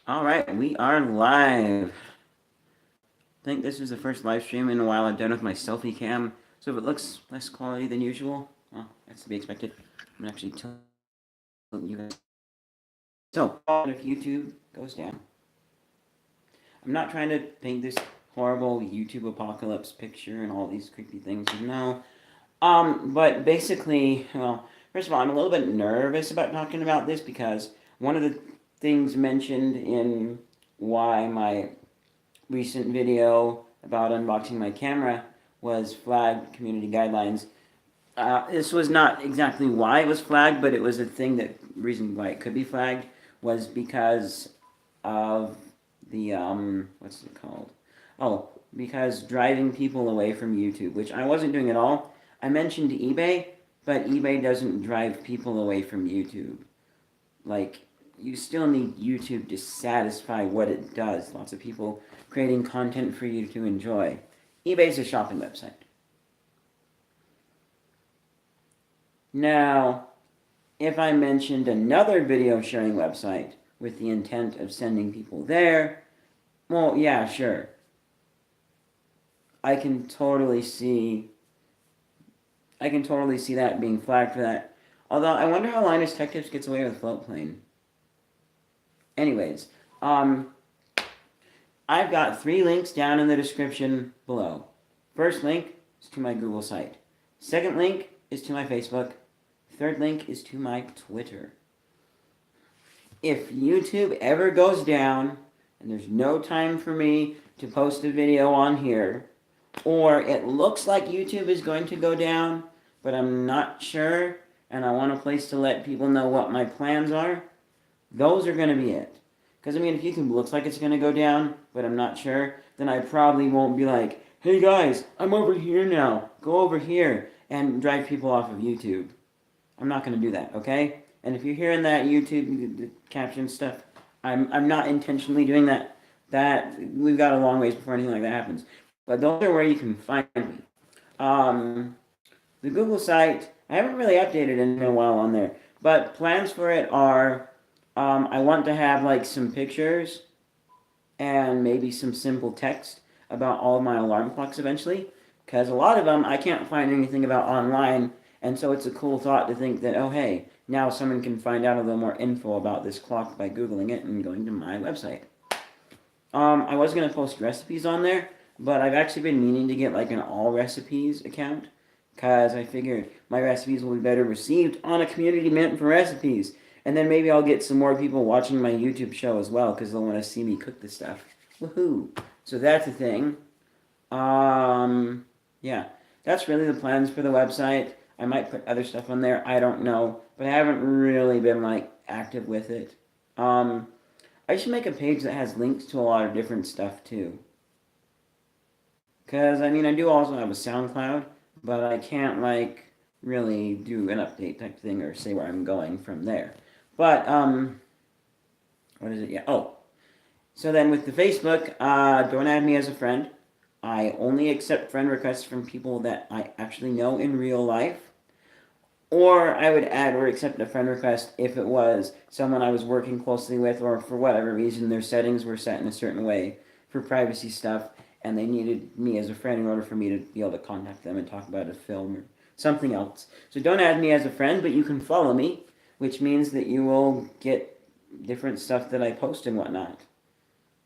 Alright, we are live. I think this is the first live stream in a while I've done with my selfie cam, so if it looks less quality than usual, well, that's to be expected. I'm gonna actually tell you guys. So, if YouTube goes down, I'm not trying to paint this horrible YouTube apocalypse picture and all these creepy things, no. But basically, well, first of all, I'm a little bit nervous about talking about this because one of the things mentioned in why my recent video about unboxing my camera was flagged community guidelines. This was not exactly why it was flagged, but it was a thing that reason why it could be flagged was because of the what's it called? Oh, because driving people away from YouTube, which I wasn't doing at all. I mentioned eBay, but eBay doesn't drive people away from YouTube. Like, you still need YouTube to satisfy what it does. Lots of people creating content for you to enjoy. eBay's a shopping website. Now, if I mentioned another video sharing website with the intent of sending people there, well, yeah, sure. I can totally see that being flagged for that. Although, I wonder how Linus Tech Tips gets away with float plane. Anyways, I've got 3 links down in the description below. First link is to my Google site. Second link is to my Facebook. Third link is to my Twitter. If YouTube ever goes down, and there's no time for me to post a video on here, or it looks like YouTube is going to go down, but I'm not sure, and I want a place to let people know what my plans are, those are going to be it. Because, I mean, if YouTube looks like it's going to go down, but I'm not sure, then I probably won't be like, hey guys, I'm over here now, go over here, and drive people off of YouTube. I'm not going to do that, okay? And if you're hearing that YouTube the caption stuff, I'm not intentionally doing that. We've got a long ways before anything like that happens. But those are where you can find me. The Google site, I haven't really updated in a while on there, but plans for it are, I want to have like some pictures and maybe some simple text about all of my alarm clocks eventually, because a lot of them I can't find anything about online, and so it's a cool thought to think that, oh hey, now someone can find out a little more info about this clock by Googling it and going to my website. I was going to post recipes on there, but I've actually been meaning to get like an all recipes account, because I figured my recipes will be better received on a community meant for recipes. And then maybe I'll get some more people watching my YouTube show as well, because they'll want to see me cook this stuff. Woohoo! So that's a thing. Yeah. That's really the plans for the website. I might put other stuff on there, I don't know. But I haven't really been, like, active with it. I should make a page that has links to a lot of different stuff, too. Because, I mean, I do also have a SoundCloud, but I can't, like, really do an update type thing or say where I'm going from there. But, what is it? Yeah, oh. So then with the Facebook, don't add me as a friend. I only accept friend requests from people that I actually know in real life. Or I would add or accept a friend request if it was someone I was working closely with, or for whatever reason their settings were set in a certain way for privacy stuff, and they needed me as a friend in order for me to be able to contact them and talk about a film or something else. So don't add me as a friend, but you can follow me, which means that you will get different stuff that I post and whatnot,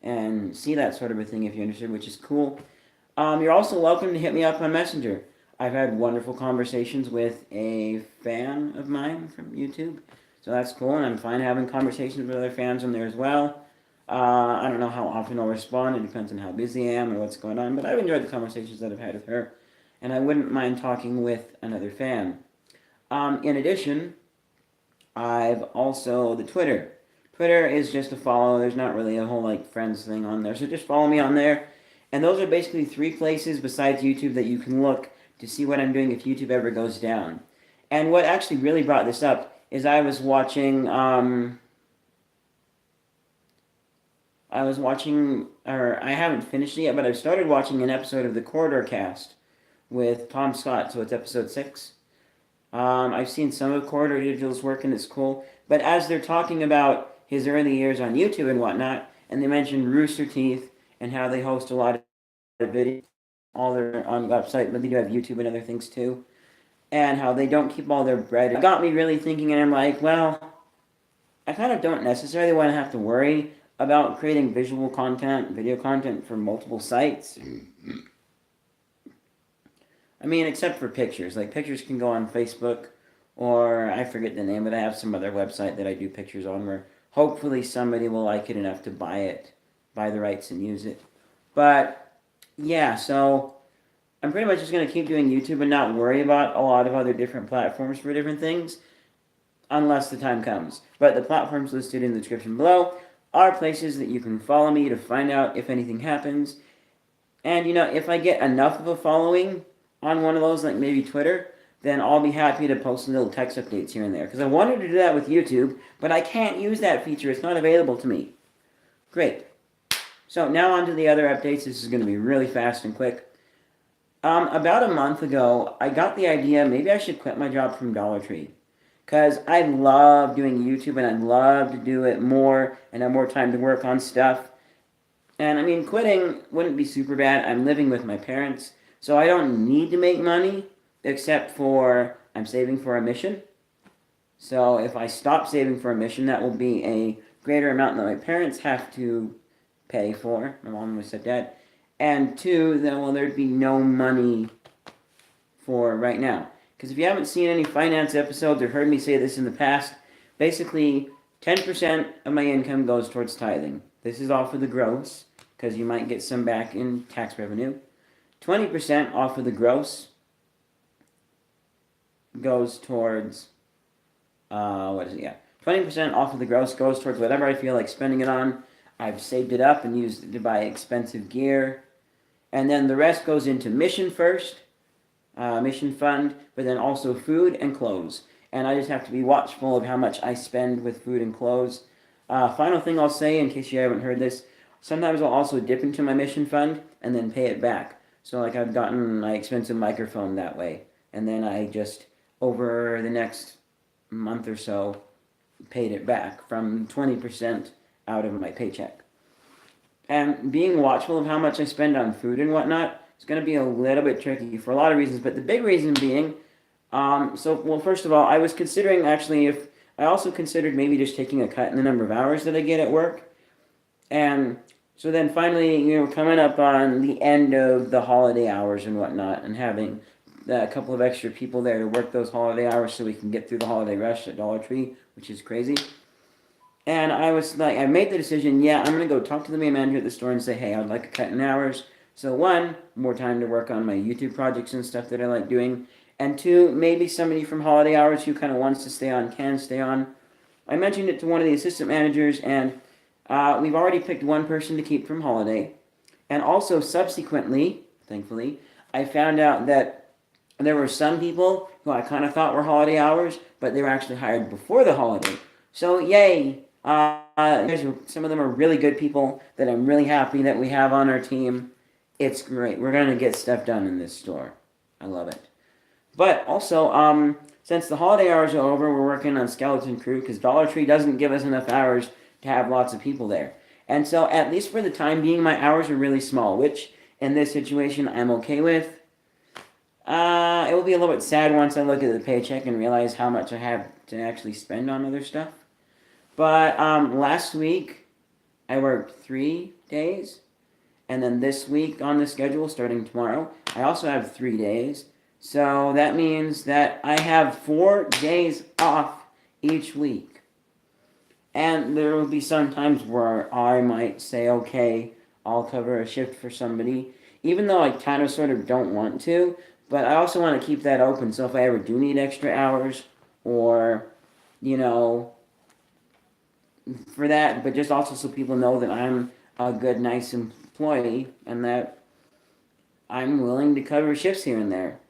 and see that sort of a thing if you're interested, which is cool. You're also welcome to hit me up on Messenger. I've had wonderful conversations with a fan of mine from YouTube, so that's cool, and I'm fine having conversations with other fans on there as well. I don't know how often I'll respond, it depends on how busy I am or what's going on, but I've enjoyed the conversations that I've had with her, and I wouldn't mind talking with another fan. In addition, I've also the Twitter. Twitter is just a follow, there's not really a whole like friends thing on there, so just follow me on there. And those are basically 3 places besides YouTube that you can look to see what I'm doing if YouTube ever goes down. And what actually really brought this up is I was watching, or I haven't finished it yet, but I've started watching an episode of the Corridor Cast with Tom Scott, so it's episode 6. I've seen some of Corridor Digital's work and it's cool, but as they're talking about his early years on YouTube and whatnot, and they mentioned Rooster Teeth and how they host a lot of videos all their on the website, but they do have YouTube and other things too, and how they don't keep all their bread. It got me really thinking, and I'm like, well, I kind of don't necessarily want to have to worry about creating visual content, video content for multiple sites. I mean, except for pictures. Like, pictures can go on Facebook, or I forget the name, but I have some other website that I do pictures on where hopefully somebody will like it enough to buy the rights and use it. But, yeah, so I'm pretty much just going to keep doing YouTube and not worry about a lot of other different platforms for different things unless the time comes. But the platforms listed in the description below are places that you can follow me to find out if anything happens. And, if I get enough of a following on one of those, like maybe Twitter, then I'll be happy to post little text updates here and there. Because I wanted to do that with YouTube, but I can't use that feature. It's not available to me. Great. So now on to the other updates. This is going to be really fast and quick. About a month ago, I got the idea maybe I should quit my job from Dollar Tree. Because I love doing YouTube and I'd love to do it more and have more time to work on stuff. And I mean, quitting wouldn't be super bad. I'm living with my parents, so I don't need to make money, except for I'm saving for a mission. So if I stop saving for a mission, that will be a greater amount that my parents have to pay for. My mom and my stepdad. And two, then, well, there'd be no money for right now. Because if you haven't seen any finance episodes or heard me say this in the past, basically 10% of my income goes towards tithing. This is off of the gross, because you might get some back in tax revenue. 20% off of the gross goes towards, 20% off of the gross goes towards whatever I feel like spending it on. I've saved it up and used it to buy expensive gear. And then the rest goes into mission first, mission fund, but then also food and clothes. And I just have to be watchful of how much I spend with food and clothes. Final thing I'll say, in case you haven't heard this, sometimes I'll also dip into my mission fund and then pay it back. So like I've gotten my expensive microphone that way. And then I just, over the next month or so, paid it back from 20% out of my paycheck. And being watchful of how much I spend on food and whatnot is going to be a little bit tricky for a lot of reasons. But the big reason being, first of all, I was considering I also considered maybe just taking a cut in the number of hours that I get at work. And so then finally, coming up on the end of the holiday hours and whatnot, and having a couple of extra people there to work those holiday hours so we can get through the holiday rush at Dollar Tree, which is crazy. And I was like, I made the decision, I'm going to go talk to the main manager at the store and say, hey, I'd like a cut in hours. So one, more time to work on my YouTube projects and stuff that I like doing. And two, maybe somebody from holiday hours who kind of wants to stay on can stay on. I mentioned it to one of the assistant managers, and we've already picked one person to keep from holiday. And also, subsequently, thankfully, I found out that there were some people who I kind of thought were holiday hours, but they were actually hired before the holiday. So, yay! Some of them are really good people that I'm really happy that we have on our team. It's great. We're going to get stuff done in this store. I love it. But also, since the holiday hours are over, we're working on Skeleton Crew because Dollar Tree doesn't give us enough hours to have lots of people there. And so, at least for the time being, my hours are really small, which in this situation I'm okay with. It will be a little bit sad once I look at the paycheck and realize how much I have to actually spend on other stuff. But last week, I worked 3 days. And then this week on the schedule, starting tomorrow, I also have 3 days. So that means that I have 4 days off each week. And there will be some times where I might say, okay, I'll cover a shift for somebody. Even though I kind of sort of don't want to. But I also want to keep that open. So if I ever do need extra hours or, for that, but just also so people know that I'm a good, nice employee and that I'm willing to cover shifts here and there.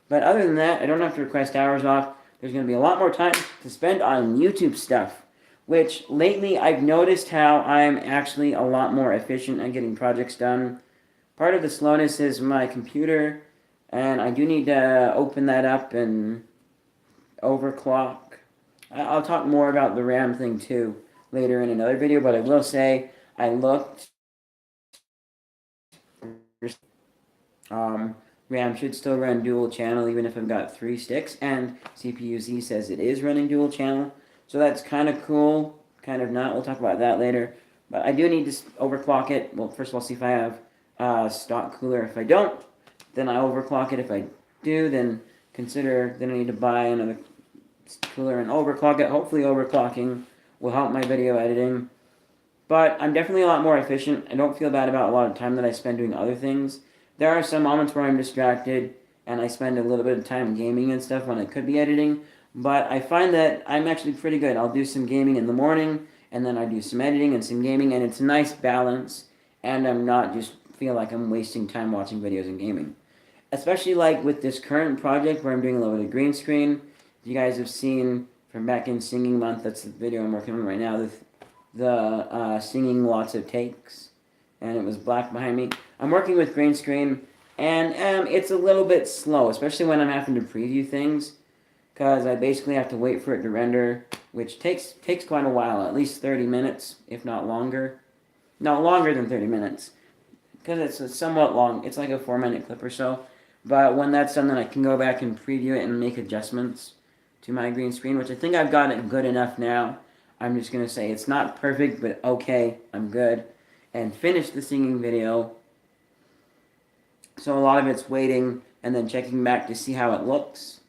But other than that, I don't have to request hours off. There's going to be a lot more time to spend on YouTube stuff, which lately I've noticed how I'm actually a lot more efficient at getting projects done. Part of the slowness is my computer, and I do need to open that up and overclock I'll talk more about the RAM thing too later in another video, but I will say I looked. Um, RAM should still run dual channel even if I've got 3 sticks, and CPU-Z says it is running dual channel, so that's kind of cool, kind of not. We'll talk about that later, but I do need to overclock it. Well, first of all, see if I have stock cooler. If I don't, then I overclock it. If I do, then I need to buy another cooler and overclock it. Hopefully overclocking will help my video editing. But I'm definitely a lot more efficient. I don't feel bad about a lot of time that I spend doing other things. There are some moments where I'm distracted and I spend a little bit of time gaming and stuff when I could be editing. But I find that I'm actually pretty good. I'll do some gaming in the morning and then I do some editing and some gaming, and it's a nice balance, and I'm not just feel like I'm wasting time watching videos and gaming. Especially like with this current project where I'm doing a little bit of green screen. You guys have seen from back in Singing Month, that's the video I'm working on right now, the singing lots of takes, and it was black behind me. I'm working with green screen, and it's a little bit slow, especially when I'm having to preview things, because I basically have to wait for it to render, which takes quite a while, at least 30 minutes, if not longer. No, longer than 30 minutes, because it's somewhat long. It's like a 4-minute clip or so. But when that's done, then I can go back and preview it and make adjustments to my green screen, which I think I've got it good enough now. I'm just going to say it's not perfect, but okay, I'm good. And finish the singing video. So a lot of it's waiting and then checking back to see how it looks.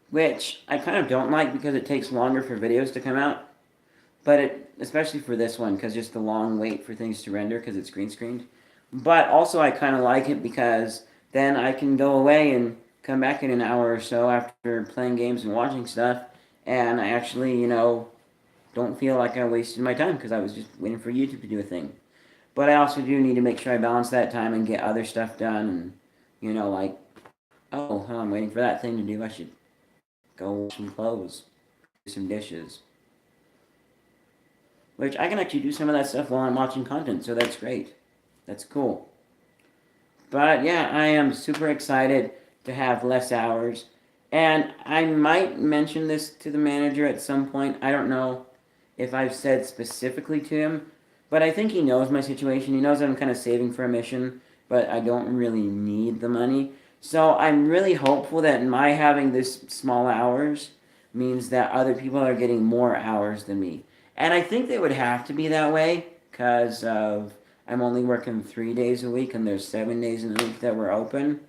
Which I kind of don't like because it takes longer for videos to come out. But especially for this one, because just the long wait for things to render because it's green screened. But also I kind of like it because then I can go away and come back in an hour or so after playing games and watching stuff, and I actually, don't feel like I wasted my time because I was just waiting for YouTube to do a thing. But I also do need to make sure I balance that time and get other stuff done, and, like, oh, I'm waiting for that thing to do. I should go wash some clothes, do some dishes. Which I can actually do some of that stuff while I'm watching content, so that's great. That's cool. But yeah, I am super excited to have less hours. And I might mention this to the manager at some point. I don't know if I've said specifically to him, but I think he knows my situation. He knows I'm kind of saving for a mission, but I don't really need the money. So I'm really hopeful that my having this small hours means that other people are getting more hours than me. And I think they would have to be that way because of I'm only working 3 days a week and there's 7 days in a week that we're open.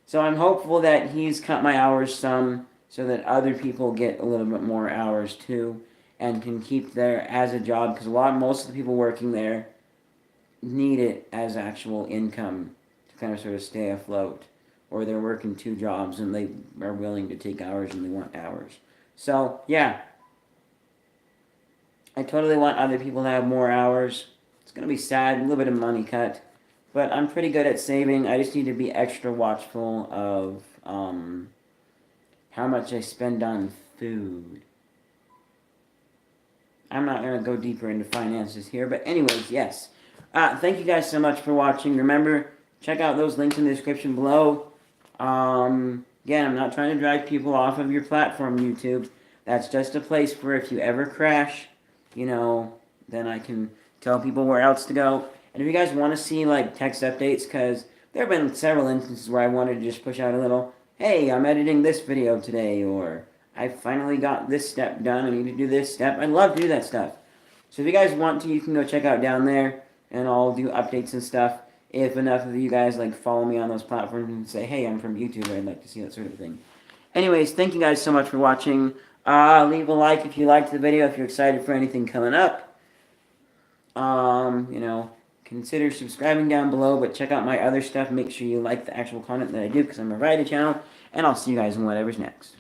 So I'm hopeful that he's cut my hours some so that other people get a little bit more hours too and can keep there as a job, because most of the people working there need it as actual income to kind of sort of stay afloat, or they're working 2 jobs and they are willing to take hours and they want hours. So yeah, I totally want other people to have more hours. It's going to be sad, a little bit of money cut, but I'm pretty good at saving. I just need to be extra watchful of how much I spend on food. I'm not going to go deeper into finances here, but anyways, yes. Thank you guys so much for watching. Remember, check out those links in the description below. Again, I'm not trying to drag people off of your platform, YouTube. That's just a place where if you ever crash, then I can tell people where else to go. And if you guys want to see, like, text updates, because there have been several instances where I wanted to just push out a little, hey, I'm editing this video today, or I finally got this step done, I need to do this step. I'd love to do that stuff. So if you guys want to, you can go check out down there, and I'll do updates and stuff. If enough of you guys, follow me on those platforms and say, hey, I'm from YouTube, I'd like to see that sort of thing. Anyways, thank you guys so much for watching. Leave a like if you liked the video, if you're excited for anything coming up. Consider subscribing down below, but check out my other stuff. Make sure you like the actual content that I do, because I'm a variety channel, and I'll see you guys in whatever's next.